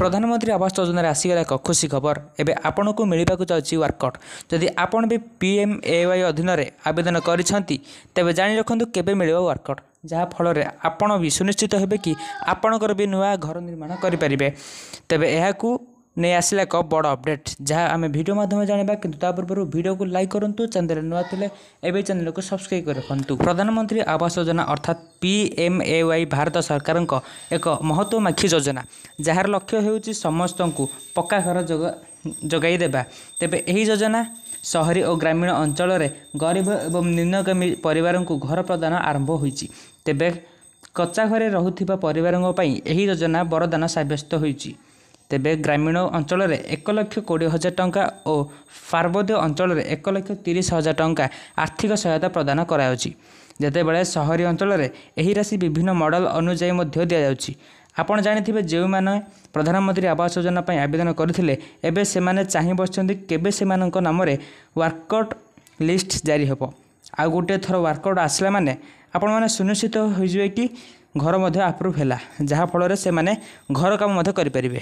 प्रधानमंत्री आवास योजना आसीगला एक खुशी खबर एवं आपन को मिलवा चाहिए वर्कआउट जदि आपन भी PMAY अधीन आवेदन करिसेंती तेबे जानि रखंतु केबे मिलिबो वर्कआउट जहाँ फल आपण भी सुनिश्चित हेबे कि आपणकर भी नुआ घर निर्माण करि परिबे। तेबे एहाकू नहीं आसला एक बड़ अपडेट जहाँ आम वीडियो माध्यम जाना किंतु ता पूर्व वीडियो को लाइक करूँ चैनल नुआ थे एवं चैनल को सब्सक्राइब कर रखु। प्रधानमंत्री आवास योजना अर्थात PMAY भारत सरकार एक महत्वकांक्षी योजना जार लक्ष्य होउची समस्त को पक्का घर जगाई देबा। तेबे एही योजना शहरी और ग्रामीण अंचल में गरीब एवं निम्नगामी परिवार को घर प्रदान आरंभ होईची। तेबे कच्चा घरे रहुथिबा परिवारों पई एही योजना वरदान साब्यस्त होईची। तेबे ग्रामीण अंचल में 1,20,000 टंका और पार्वत्य अंचल में 1,30,000 टंका आर्थिक सहायता प्रदान करायाउची। जेतेबेले शहरी अंचल में एही राशि विभिन्न मॉडल अनुଯାयी मध्य दिया जाउची। आपण जानिथिबे जो माने प्रधानमंत्री आवास योजना पई आवेदन करथिले एबे से माने चाहि बसचंदी केबे सेमानक नाम रे वर्कआउट लिस्ट जारी हेबो। आ गोटे थर वर्कआउट आसला माने आपण माने सुनिश्चित होइजबे कि घर मध्य अप्रूव हैला जहाँ फल से माने घर काम मध्य करि परिबे।